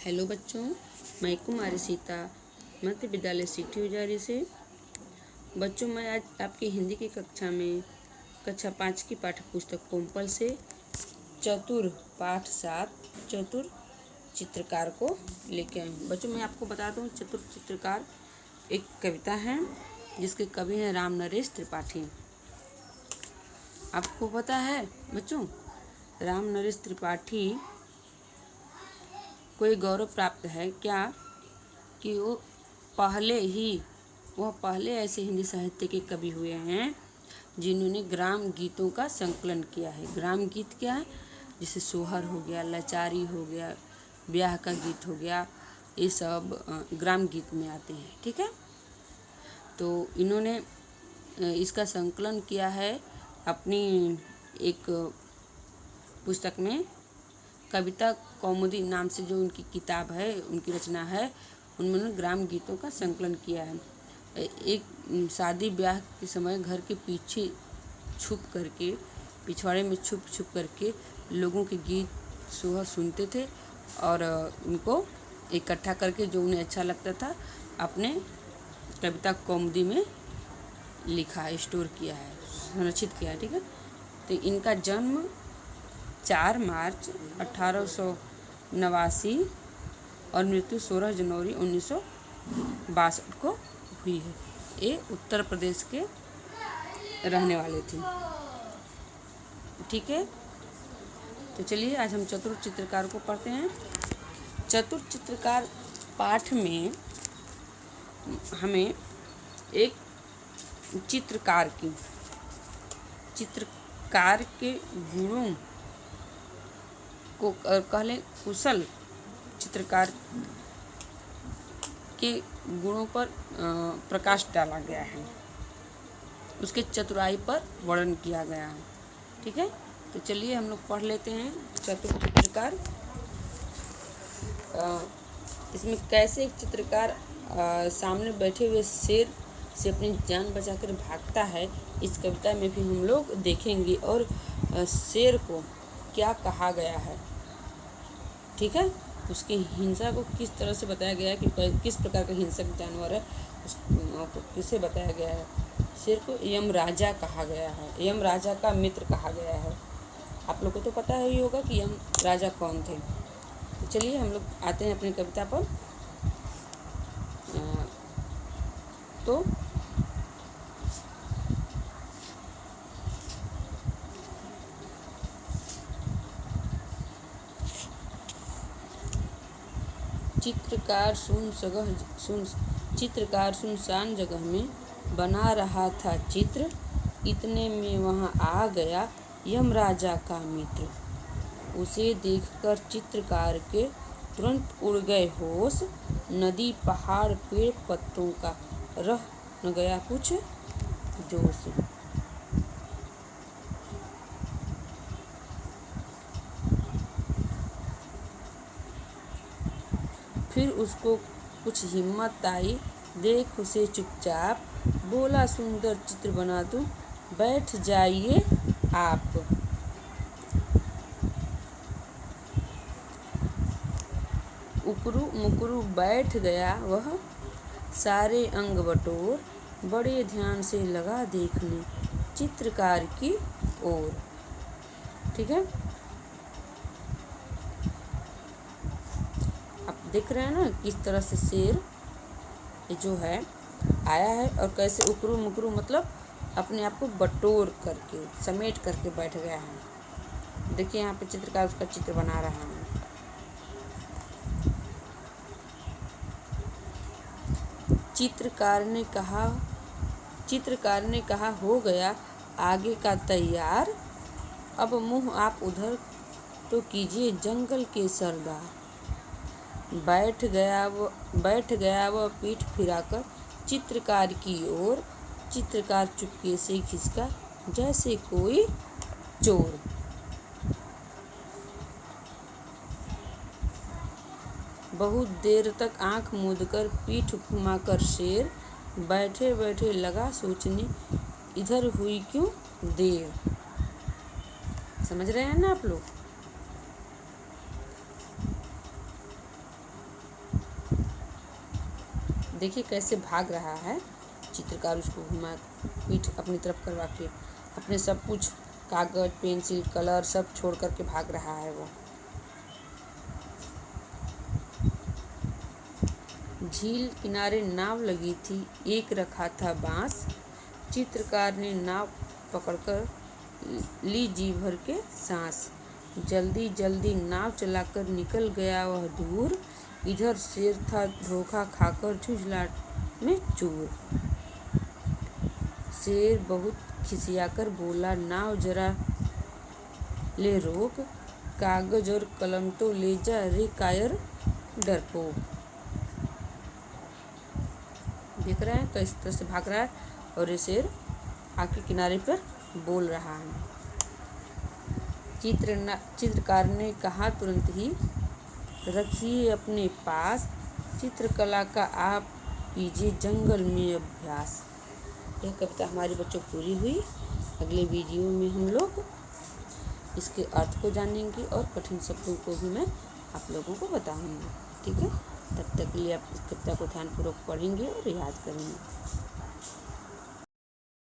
Hello बच्चों, मैं कुमारी सीता मध्य विद्यालय सिटी उजारी से। बच्चों, मैं आज आपकी हिंदी की कक्षा में कक्षा 5 की पाठ्य पुस्तक कोम्पल से चतुर पाठ 7 चतुर चित्रकार को लेके आई हूँ। बच्चों, मैं आपको बता दूँ, चतुर चित्रकार एक कविता है जिसके कवि हैं राम नरेश त्रिपाठी। आपको पता है बच्चों, राम नरेश त्रिपाठी को ये गौरव प्राप्त है क्या कि वह पहले ऐसे हिंदी साहित्य के कवि हुए हैं जिन्होंने ग्राम गीतों का संकलन किया है। ग्राम गीत क्या है? जैसे सोहर हो गया, लाचारी हो गया, ब्याह का गीत हो गया, ये सब ग्राम गीत में आते हैं। ठीक है, तो इन्होंने इसका संकलन किया है अपनी एक पुस्तक में, कविता कौमुदी नाम से जो उनकी किताब है, उनकी रचना है, उन्होंने ग्राम गीतों का संकलन किया है। एक शादी ब्याह के समय घर के पीछे छुप करके, पिछवाड़े में छुप छुप करके लोगों के गीत सोहर सुनते थे और उनको इकट्ठा करके जो उन्हें अच्छा लगता था अपने कविता कौमुदी में लिखा है, स्टोर किया है, संरक्षित किया है। ठीक है, तो इनका जन्म 4 मार्च 1889 और मृत्यु 16 जनवरी 1962 को हुई है। ये उत्तर प्रदेश के रहने वाले थे। ठीक है, तो चलिए आज हम चतुर चित्रकार को पढ़ते हैं। चतुर चित्रकार पाठ में हमें एक चित्रकार के गुणों को कहले कुशल चित्रकार के गुणों पर प्रकाश डाला गया है, उसके चतुराई पर वर्णन किया गया है। ठीक है, तो चलिए हम लोग पढ़ लेते हैं चतुर चित्रकार। इसमें कैसे एक चित्रकार सामने बैठे हुए शेर से अपनी जान बचाकर भागता है, इस कविता में भी हम लोग देखेंगे, और शेर को क्या कहा गया है। ठीक है, उसकी हिंसा को किस तरह से बताया गया है कि किस प्रकार का हिंसक जानवर है, उसको किसे बताया गया है। शेर को यम राजा कहा गया है, यम राजा का मित्र कहा गया है। आप लोग को तो पता ही होगा कि यम राजा कौन थे। तो चलिए हम लोग आते हैं अपनी कविता पर। तो चित्रकार सुनसान जगह में बना रहा था चित्र, इतने में वहाँ आ गया यम राजा का मित्र। उसे देखकर चित्रकार के तुरंत उड़ गए होश, नदी पहाड़ पेड़ पत्तों का रह न गया कुछ जोश। फिर उसको कुछ हिम्मत आई, देख उसे चुपचाप, बोला सुंदर चित्र बना दूं, बैठ जाइए आप। उकरू मुकरू बैठ गया वह, सारे अंग बटोर, बड़े ध्यान से लगा देखने चित्रकार की ओर। ठीक है, आप देख रहे हैं ना किस तरह से शेर जो है आया है और कैसे उकरू मुकरू मतलब अपने आप को बटोर करके समेट करके बैठ गया है। देखिए यहाँ पे चित्रकार उसका चित्र बना रहा है। चित्रकार ने कहा हो गया आगे का तैयार, अब मुँह आप उधर तो कीजिए जंगल के सरदार। बैठ गया वह पीठ फिराकर चित्रकार की ओर, चित्रकार चुपके से खिसका जैसे कोई चोर। बहुत देर तक आंख मूंदकर पीठ घुमाकर शेर, बैठे बैठे लगा सोचने इधर हुई क्यों देर। समझ रहे हैं ना आप लोग? देखिए कैसे भाग रहा है। चित्रकार उसको घुमा पीठ अपनी तरफ करवा के अपने सब कुछ कागज, पेंसिल, कलर सब छोड़ करके भाग रहा है वो। झील किनारे नाव लगी थी, एक रखा था बांस। चित्रकार ने नाव पकड़कर ली जी भर के सांस। जल्दी जल्दी नाव चलाकर निकल गया वह दूर। इधर शेर था धोखा खाकर झुंझलाहट में चूर। शेर बहुत खिसियाकर बोला, नाव जरा ले रोक, कागज और कलम तो ले जा रे कायर डरपोक। देख रहे हैं किस तरह से भाग रहा है और ये शेर आके किनारे पर बोल रहा है। चित्रकार ने कहा तुरंत ही, रखिए अपने पास, चित्रकला का आप कीजिए जंगल में अभ्यास। यह कविता हमारे बच्चों को पूरी हुई। अगले वीडियो में हम लोग इसके अर्थ को जानेंगे और कठिन शब्दों को भी मैं आप लोगों को बताऊंगी। ठीक है, तब तक के लिए आप इस कविता को ध्यानपूर्वक पढ़ेंगे और याद करेंगे।